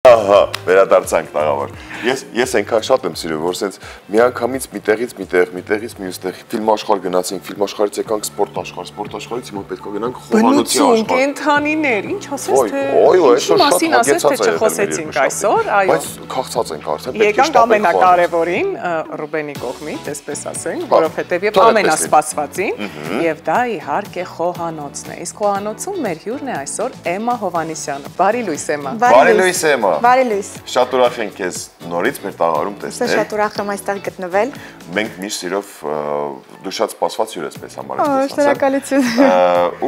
Ահա, վերադարձանք տաղավար։ Ես այնքան շատ եմ սիրում, որ սենց միանգամից միտեղից մյուստեղ ֆիլմ աշխարհ գնացինք, ֆիլմ աշխարհից եկանք սպորտ աշխարհից հիմա պետք է գնանք խոհանոցի աշխարհ։ Կենթանիներ, ինչ ասես թե։ Մասին ասես թե չխոսեցինք այսօր, այո։ Բայց քաղցած ենք արդեն, պետք է եկանք ամենակարևորին Ռուբենի կողմից, այսպես ասենք, որովհետև եւ ամենասպասվածին, եւ դա իհարկե խոհանոցն է։ Իսկ խոհանոցում մեր հյուրն է այսօր Էմմա Հովհաննիսյանը։ Բարի լույս Էմմա։ Բարի լույս Էմմա։ Բարի լույս։ Շատ ուրախ ենք քեզ նորից մեր տաղավարում տեսնել։ Շատ ուրախ եմ այստեղ գտնվել։ Մենք միշտ սիրով դու շատ սպասված հյուր ես մեզ համար այսպես ասեմ։ Շնորհակալություն։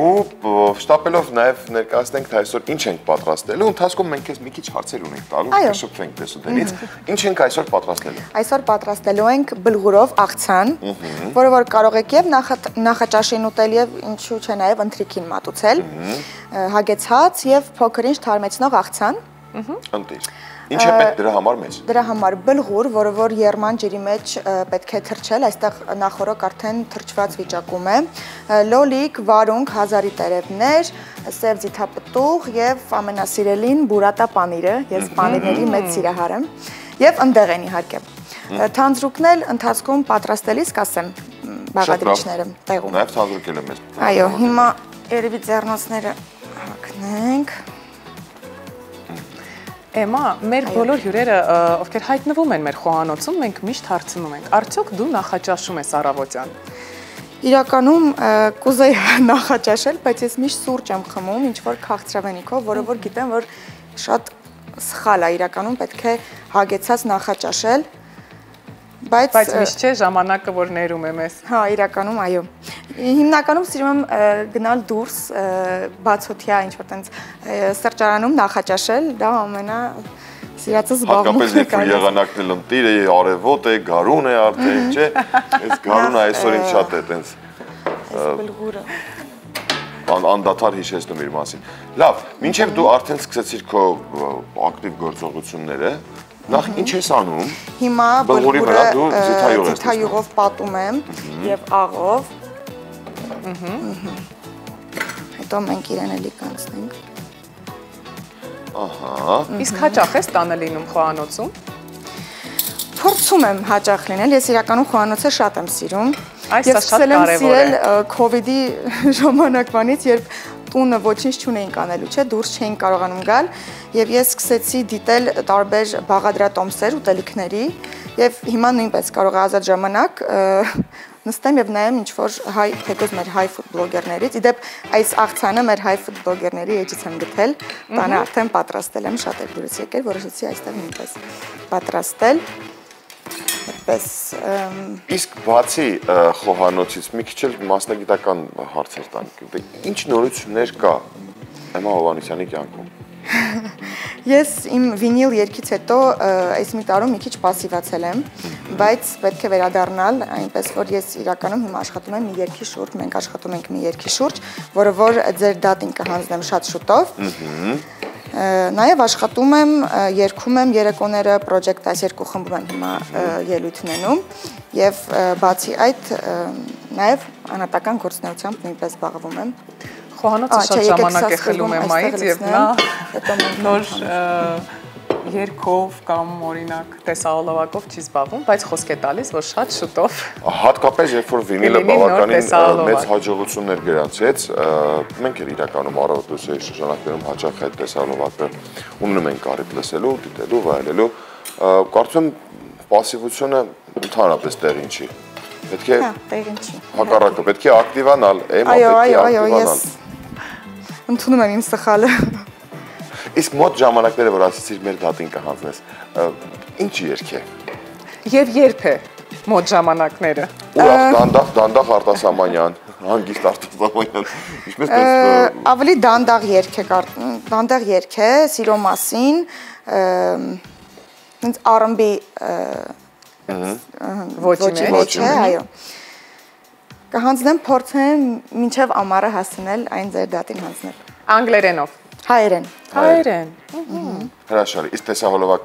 Ու շտապելով նաև ներկայացնենք թե այսօր ինչ ենք պատրաստելու, ընթացքում մենք քեզ մի քիչ հարցեր ունենք տալու, կշփվենք տեսուդենից։ Ինչ ենք այսօր պատրաստելու։ Այսօր պատրաստելու ենք բլղուրով աղցան, որը որ կարող եք եւ նախաճաշին ուտել եւ ինչու՞ չէ նաև ընթրիքին մատուցել։ Հագեցած եւ փոքր-ինչ թարմեցնող աղցան։ Ընտիր։ Ինչ է պետք դրա համար մեզ։ Դրա համար բլղուր, որը որ երման ջրի մեջ պետք է թրջել, այստեղ նախորոք արդեն թրջված վիճակում է, լոլիկ, վարունգ, հազարի տերևներ, սև ձիթապտուղ եւ ամենասիրելին բուրատա պանիրը, ես պանիրների մեծ սիրահար եմ, եւ ընդեղ են իհարկե։ Թանձրուկն էլ ընթացքում պատրաստելիս կասեմ բաղադրիչները տեղում։ Նաեւ թանձրուկել եմ մեզ։ Այո, հիմա երևի ձեռնոցները հագնենք։ Էմմա, մեր բոլոր հյուրերը, ովքեր հայտնվում են մեր խոհանոցում, մենք միշտ հարցնում ենք, արդյոք դու նախաճաշում ես առավոտյան։ Իրականում կուզեի նախաճաշել, բայց ես միշտ սուրճ եմ խմում, ինչ որ քաղցրավենիքով, որը որ գիտեմ, որ շատ սխալ է, իրականում պետք է հագեցած նախաճաշել, բայց միշտ չէ ժամանակը, որ ներում եմ ես։ Հա, իրականում, այո։ Հիմնականում սիրում եմ գնալ դուրս, բացօթյա ինչ-որ տենց սրճարանում նախաճաշել, դա ամենասիրածը զբաղմունքն է։ Հատկապես երբ եղանակն էլ ընտիր է, արևոտ է, գարուն է արդեն, չէ։ Այս գարունը այսօր ինձ շատ է տենց բլղուրը անդադար հիշեցնում իր մասին։ Լավ, մինչև դու արդեն սկսեցիր քո ակտիվ գործողությունները, նախ ինչ ես անում։ Հիմա բլղուրը ձիթայուղով պատում եմ եւ աղով։ Հետո մենք իրեն էլի կանցնենք։ Ահա։ Իսկ հաճախ ես տանը լինում խոհանոցում։ Փորձում եմ հաճախ լինել, ես իրականում խոհանոցը շատ եմ սիրում։ Այս շատ կարևոր է։ Սիրել COVID-ի ժամանակվանից, երբ տունը ոչինչ չունեինք անելու, չէ, դուրս չէինք կարողանում գալ, եւ ես սկսեցի դիտել տարբեր բաղադրատոմսեր ուտելիքների, եւ հիմա նույնպես կարող է ազատ ժամանակ նստեմ եւ նայեմ ինչ որ հայ թեկոս մեր հայ ֆուդ բլոգերներից։ Իդեպ այս աղցանը մեր հայ ֆուդ բլոգերների էջից եմ գտել, տանը արդեն պատրաստել եմ, շատ էր դուրս եկել, որոշեցի այստեղ նույնպես պատրաստել։ Այդպես Իսկ բացի խոհանոցից մի քիչ էլ մասնագիտական հարցեր տանք։ Ինչ նորություններ կա Էմմա Հովհաննիսյանի կյանքում։ Ես իմ վինիլ երգից հետո այս մի տարում մի քիչ պասիվացել եմ, բայց պետք է վերադառնալ, այնպես որ ես իրականում հիմա աշխատում եմ մի երգի շուրջ, մենք աշխատում ենք մի երգի շուրջ, որը որ ձեր դատին կհանձնեմ շատ շուտով։ Նաև աշխատում եմ, երգում եմ երեկոները Project այս երկու խմբում եմ հիմա ելույթ ունենում եւ բացի այդ նաև անհատական գործունեությամբ նույնպես զբաղվում եմ։ Խոհանոցը շատ ժամանակ է խլում Էմմայից եւ նա նոր երկով կամ օրինակ տեսահոլովակով չի զբաղվում, բայց խոսք է տալիս, որ շատ շուտով հատկապես երբ որ վինիլը բավականին մեծ հաջողություններ գրանցեց, մենք էլ իրականում առավոտուսի շրջանակներում հաճախ այդ տեսահոլովակը ունենում ենք կարիք լսելու, դիտելու, վայելելու, կարծում պասիվությունը ընդհանրապես տեղին չի։ Պետք է հակառակը, պետք է ակտիվանալ, Էմմա պետք է ակտիվանալ։ Ընդունում եմ իմ սխալը։ Իսկ մոտ ժամանակները, որ ասեցիր մեր դատին կհանձնես, ինչ երգ է։ Եվ երբ է մոտ ժամանակները։ Ուրախ, դանդաղ Արտասամանյան, հանգիստ Արտասամանյան։ Ավելի դանդաղ երգ է, սիրո մասին, R&B ոճի մեջ է, այո։ Կհանձնեմ փորձեմ մինչև ամառը հասնել այն ձեր դատին հանձնել։ Անգլերենով։ Հայերեն։ Հրաշալի, իսկ տեսահոլովակ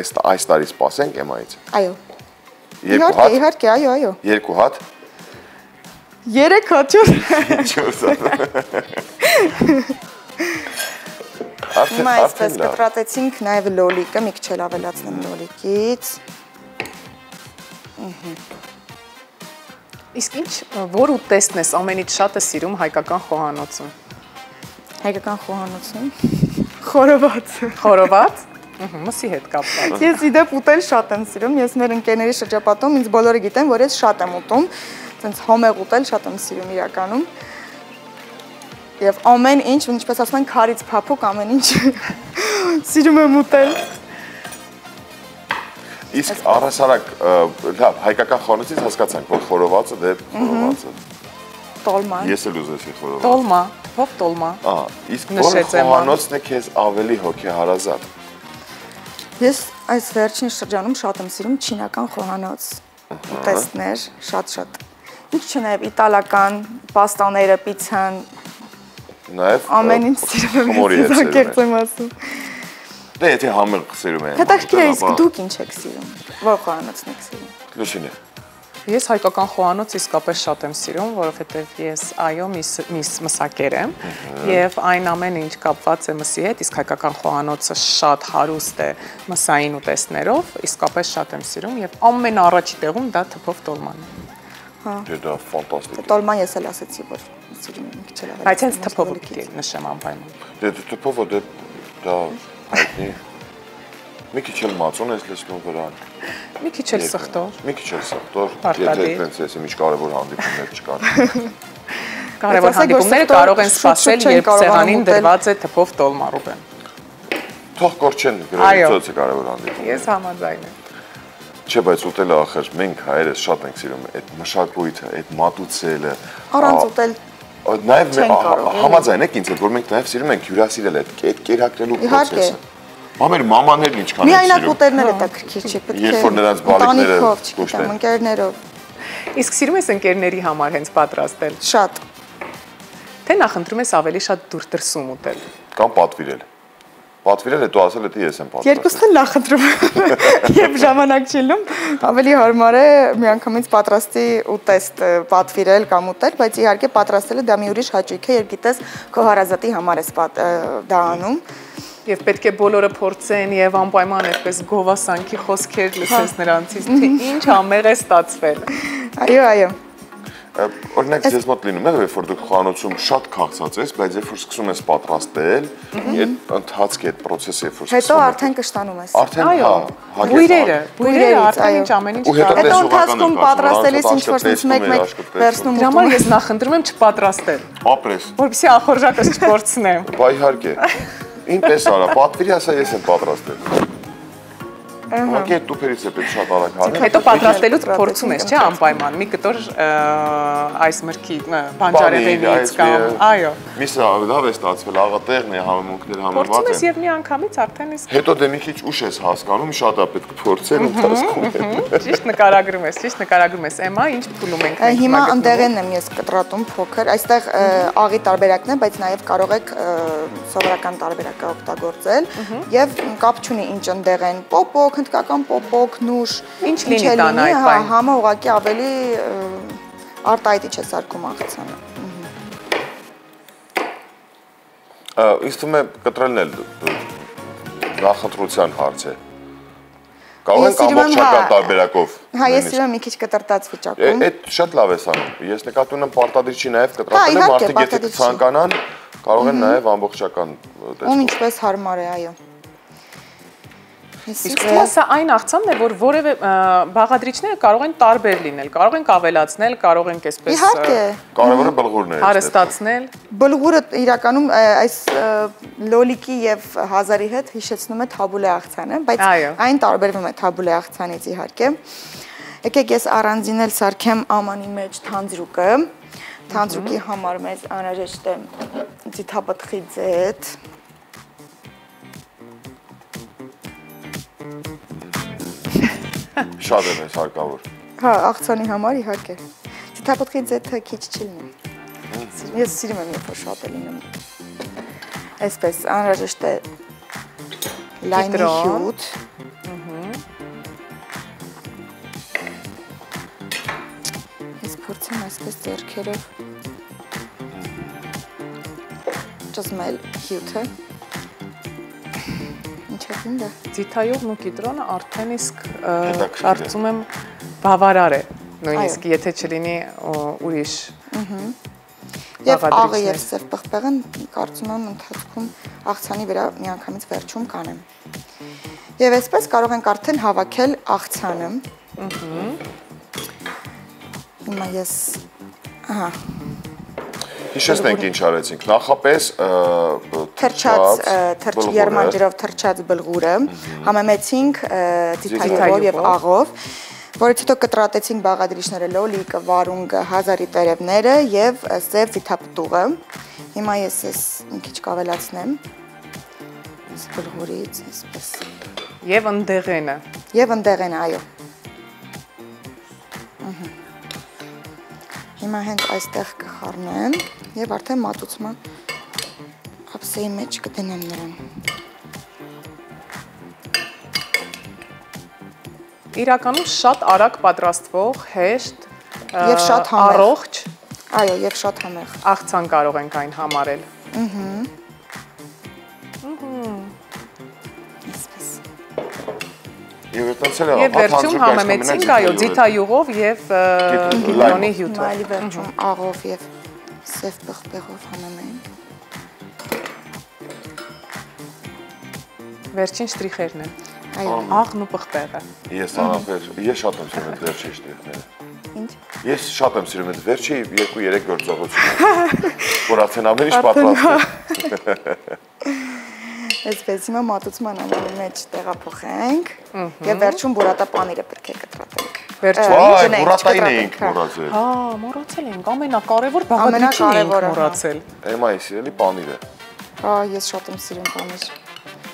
այս տարի սպասենք Էմմայից։ Այո։ Երկու հատ։ Իհարկե, այո։ Երկու հատ։ 3 հատ։ Հիմա այսպես կտրատեցինք նաև լոլիկը, մի քիչ էլ ավելացնեմ լոլիկից։ Իսկ ինչ, որ ուտեստն ես ամենից շատ է սիրում հայկական խոհանոցում։ Հայկական խոհանոցում։ Խորովածը։ Խորոված։ Մսի հետ կապված։ Ես իդեպ ուտել շատ եմ սիրում, ես մեր ընկերների շրջապատում ինձ բոլորը գիտեն, որ ես շատ եմ ուտում, այսպես հոմեղ ուտել շատ եմ սիրում իրականում։ Եվ ամեն ինչ, ինչպես ասում են, քարից փափուկ ամեն ինչ սիրում եմ ուտել։ Իսկ առհասարակ, լավ, հայկական խոհանոցից հասկացանք, որ խորովածը դե խորովածը։ Տոլման։ Ես էլ ուզեցի խորոված։ Տոլմա, ով տոլմա։ Ահա, իսկ որ խոհանոցն է քեզ ավելի հոգեհարազատ։ Ես այս վերջին շրջանում շատ եմ սիրում չինական խոհանոց ուտեստներ, շատ։ Ինչ չէ նաև իտալական, պաստաները, պիցցան, նաև ամեն ինչ սիրում եմ, անկեղծ եմ ասում։ Դե եթե համեղ սիրում եմ։ Հետաքրքիր է, իսկ դուք ինչ եք սիրում։ Ո՞ր խոհանոցն եք սիրում։ Լուսինե։ Ես հայկական խոհանոց իսկապես շատ եմ սիրում, որովհետև ես այո միս մսակեր եմ եւ այն ամենը ինչ կապված է մսի հետ, իսկ հայկական խոհանոցը շատ հարուստ է մսային ուտեստներով, իսկապես շատ եմ սիրում եւ ամենաառաջի տեղում դա թփով տոլման է։ Հա։ Դա ֆանտաստիկ։ Տոլման ես էլ ասեցի, որ սիրում եմ, մի քիչ էլ ավելի։ Բայց հենց թփով նշեմ անպայման։ Դե թփովը դա հայտնի։ Մի քիչ էլ մածուն ես լցնում վրան։ Մի քիչ էլ սխտոր։ Մի քիչ էլ սխտոր։ Եթե այդպես էս ինչ կարևոր հանդիպումներ չկան։ Կարևոր հանդիպումները կարող են սպասել, երբ սեղանին դրված է թփով տոլմա, Ռուբեն։ Թող կորչեն գրելիցոցը կարևոր հանդիպում։ Ես համաձայն եմ։ Չէ, բայց ուտելը ախր մենք հայերս շատ ենք սիրում այդ մշակույթը, այդ մատուցելը։ Առանց ուտել Նաև համաձայն եք ինձ հետ, որ մենք նաև սիրում ենք հյուրասիրել այդ կերակրելու process-ը։ Մեր մամաներն ինչքան են սիրում։ Միայնակ ուտելներ է տակրքիր չի, պետք է։ Երբ որ նրանց բալիկները կուշտեն։ Ընկերներով։ Իսկ սիրում ես ընկերների համար հենց պատրաստել։ Շատ։ Թե նախընտրում ես ավելի շատ դուր դրսում ուտել։ Կամ պատվիրել։ Պատվիրել հետո ասել է ես եմ պատրաստել։ Երկուսն էլ նախընտրում եմ։ Երբ ժամանակ չելնում, ավելի հարմար է միանգամից պատրաստի ուտեստ պատվիրել կամ ուտել, բայց իհարկե պատրաստելը դա մի ուրիշ հաճույք է, երբ գիտես քո հարազատի համար ես դա անում։ Եվ պետք է բոլորը փորձեն եւ անպայման այդպես գովասանքի խոսքեր լսես նրանցից, թե ինչ համեղ է ստացվել։ Այո։ Օրինակ ձեզ մոտ լինում է, երբ որ դուք խոհանոցում շատ քաղցած ես, բայց երբ որ սկսում ես պատրաստել, այդ ընթացքի այդ process-ը երբ որ սկսում ես։ Հետո արդեն կշտանում ես։ Արդեն հա, բույրերը արդեն ինչ ամեն ինչ կա։ Հետո ընթացքում պատրաստելիս ինչ-որ մեկ վերցնում։ Դրա համար ես նախընտրում եմ չպատրաստել։ Ապրես։ Որպեսզի ախորժակս չկորցնեմ։ Բա իհարկե։ Ինպես արա, պատվիրի ասա ես եմ պատրաստել։ Ուղղակի այդ տուփերից է պետք շատ արագ հանել։ Հետո պատրաստելուց փորձում ես, չէ՞, անպայման մի կտոր այս մրգի բանջարեղենից կամ, այո։ Միսը լավ է ստացվել, աղատեղն է, համեմունքներ համեմված են։ Փորձում ես եւ միանգամից արդեն իսկ։ Հետո դե մի քիչ ուշ ես հասկանում, շատ է պետք փորձել ընթացքում։ Ճիշտ նկարագրում ես, Էմա, ինչ փուլում ենք։ Հիմա ընդեղենն եմ ես կտրատում փոքր, այստեղ աղի տարբերակն է, բայց նաև կարող եք սովորական տարբերակը օգտագործել եւ կապ չունի ինչ ընդեղեն, պոպոկ, հնդկական պոպոկ, նուշ, ինչ լինի տան այդ բան։ Համը ուղղակի ավելի արտահայտիչ է սարքում աղցանը։ Ինձ թվում է կտրելն էլ նախընտրության հարց է։ Կարող ենք ամբողջական տարբերակով։ Հա, ես սիրում եմ մի քիչ կտրտած վիճակում։ Այդ շատ լավ ես անում։ Ես նկատի ունեմ պարտադիր չի նաև կտրատելը, մարդիկ եթե կցանկանան, կարող են նաև ամբողջական տեսնել։ Ում ինչպես հարմար է, այո։ Իսկ սա այն աղցանն է, որ որևէ բաղադրիչները կարող են տարբեր լինել, կարող են ավելացնել, կարող են այսպես կարևորը բլղուրն է հարստացնել։ Բլղուրը իրականում այս լոլիկի եւ հազարի հետ հիշեցնում է թաբուլե աղցանը, բայց այն տարբերվում է թաբուլե աղցանից իհարկե։ Եկեք ես առանձին էլ սարքեմ ամանի մեջ թանձրուկը։ Թանձրուկի համար մեզ անհրաժեշտ է ձիթապտղի ձեթ։ Շատ է մեզ հարկավոր։ Հա, աղցանի համար իհարկե։ Ձիթապտղի ձեթը քիչ չի լինում։ Ես սիրում եմ, երբ որ շատ է լինում։ Այսպես անհրաժեշտ է լայմի հյութ։ Ես փորձեմ այսպես ձեռքերով ճզմել հյութը։ Ինչ է ինձ։ Ձիթայուղն ու կիտրոնը արդեն իսկ կարծում եմ բավարար է, նույնիսկ եթե չլինի ուրիշ։ Եվ աղը եւ սև պղպեղը կարծում եմ ընթացքում աղցանի վրա միանգամից վերջում կանեմ։ Եվ այսպես կարող ենք արդեն հավաքել աղցանը։ Հիմա ես Հիշեցնենք ինչ արեցինք։ Նախապես երմանջրով թրջած բլղուրը համեմեցինք ձիթայուղով եւ աղով, որից հետո կտրատեցինք բաղադրիչները լոլիկը, վարունգը, հազարի տերևները եւ սև ձիթապտուղը։ Հիմա ես մի քիչ կավելացնեմ բլղուրից, այսպես։ Եվ ընդեղենը։ Եվ ընդեղենը, այո։ Հիմա հենց այստեղ կխառնեմ եւ արդեն մատուցման ափսեի մեջ կդնեմ նրան։ Իրականում շատ արագ պատրաստվող, հեշտ եւ շատ համեղ, առողջ, այո, եւ շատ համեղ աղցան կարող ենք այն համարել։ Եվ վերջում համեմեցինք, այո, ձիթայուղով եւ կիտրոնի հյութով։ Այլի վերջում աղով եւ սև պղպեղով համեմենք։ Վերջին շտրիխերն են։ Այո, աղն ու պղպեղը։ Ես շատ եմ սիրում այդ վերջի շտրիխները։ Ինչ։ Ես շատ եմ սիրում այդ վերջի 2-3 գործողությունը, որ արդեն ամեն ինչ պատրաստ է։ Այսպես հիմա մատուցման ամենի մեջ տեղափոխենք եւ վերջում բուրատա պանիրը պետք է կտրատենք։ Վերջում բուրատային էինք մոռացել։ Հա, մոռացել ենք, ամենակարևոր բաղադրիչն էինք մոռացել։ Էմայի սիրելի պանիրը։ Հա, ես շատ եմ սիրում պանիր։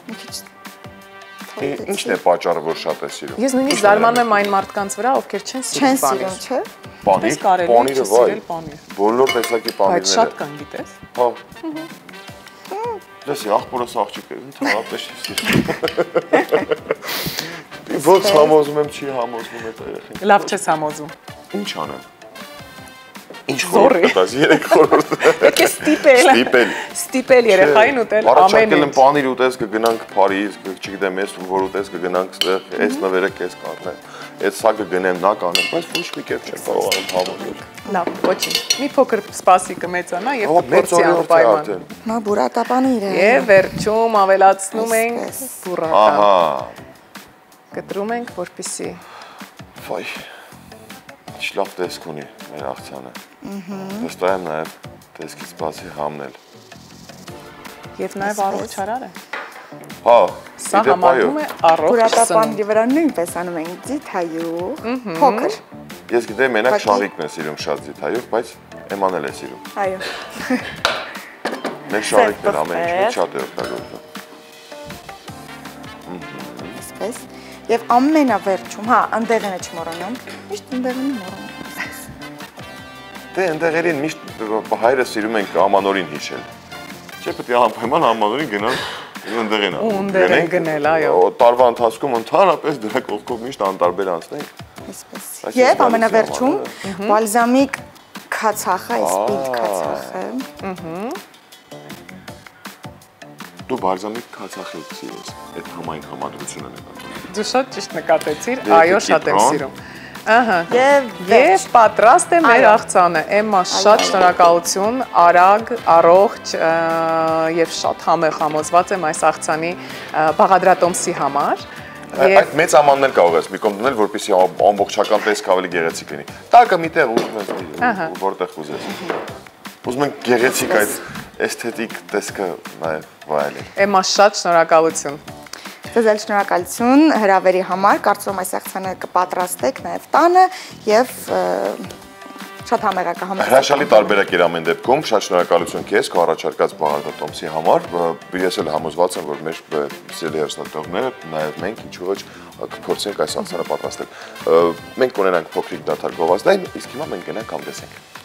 Մի քիչ Ինչն է պատճառը, որ շատ է սիրում։ Ես նույնիսկ զարմանում եմ այն մարդկանց վրա, ովքեր չեն սիրում պանիր։ Չեն սիրում, չէ՞։ Պանիրը վայ։ Բոլոր տեսակի պանիրները։ Բայց շատ կան, գիտես։ Հա։ Դες աղբորս աղջիկ է, ընդհանրապես ոնց համոզում եմ, չի համոզվում այդ երեխին։ Լավ չես համոզում։ Ինչ անեմ։ Ինչ խորհուրդ տաս, 3 խորհուրդ։ Պետք է ստիպել երեխային ուտել ամեն ինչ։ Առաջարկել եմ պանիր ուտես, կգնանք Փարիզ, չգիտեմ, ես որը ուտես կգնանք ստեղ, այս նվերը կես կանեմ։ Այդ սա կգնեմ, նա կանեմ, բայց ոչ մի կերպ չեմ կարողանում համոզել։ Լավ, ոչինչ։ Մի փոքր սպասի կմեծանա եւ կփորձի անպայման։ Մա բուրատա պանիրը։ Եվ վերջում ավելացնում ենք բուրատա։ Ահա։ Կտրում ենք, որպեսզի Վայ։ Ինչ լավ տեսք ունի մեր աղցանը։ Վստահ եմ նաեւ տեսքից բացի համնել։ Եվ նաեւ առողջ հարար է։ Հա, սա համարվում է առողջ բուրատա սնունդ։ պանիրի վրա նույնպես անում ենք ձիթայուղ, փոքր։ Ես գիտեմ մենակ շարիկն է սիրում շատ ձիթայուղ, բայց Էմանել է սիրում։ Այո։ Մեր շարիկն է ամեն ինչ շատ է օգտագործում։ Այսպես։ Եվ ամենավերջում, հա, ընդեղենը չմոռանամ։ Միշտ ընդեղենը մոռանում։ Դե ընդեղերին միշտ հայրը սիրում ենք ամանորին հիշել։ Չէ՞ պետք է անպայման ամանորին գնալ ընդեղենա։ Ընդեղեն գնել, այո։ Տարվա ընթացքում ընդհանրապես դրա կողքով միշտ անտարբեր անցնենք։ Այսպես։ Եվ ամենավերջում բալզամիկ քացախը, այսպիտ քացախը։ Դու բալզամիկ քացախ ես սիրես, այդ համային համադրությունը նկատում։ Դու շատ ճիշտ նկատեցիր, այո, շատ եմ սիրում։ Ահա։ Եվ պատրաստ է մեր աղցանը։ Էմմա, շատ շնորհակալություն, արագ, առողջ եւ շատ համեղ համոզված եմ այս աղցանի բաղադրատոմսի համար։ Այդ մեծ ամանն էլ կարող ես մի կողմ դնել, որպեսզի ամբողջական տեսք ավելի գեղեցիկ լինի։ Տակը միտեղ ուզում ես որտեղ ուզես։ Ուզում ենք գեղեցիկ այդ էսթետիկ տեսքը նաև վայելել։ Էմմա, շատ շնորհակալություն։ Ձեզ էլ շնորհակալություն հրավերի համար, կարծում եմ այս աղցանը կպատրաստեք նաև տանը եւ շատ համեղ կհամեցնեք։ Հրաշալի տարբերակ էր ամեն դեպքում, շատ շնորհակալություն քեզ քո առաջարկած բաղադրատոմսի համար։ Ես էլ համոզված եմ, որ մեր սիրելի հեռուստատողները, նաև մենք ինչու ոչ կփորձենք այս աղցանը պատրաստել։ Մենք կունենանք փոքրիկ դադար գովազդային, իսկ հիմա մենք գնանք հանդես ենք։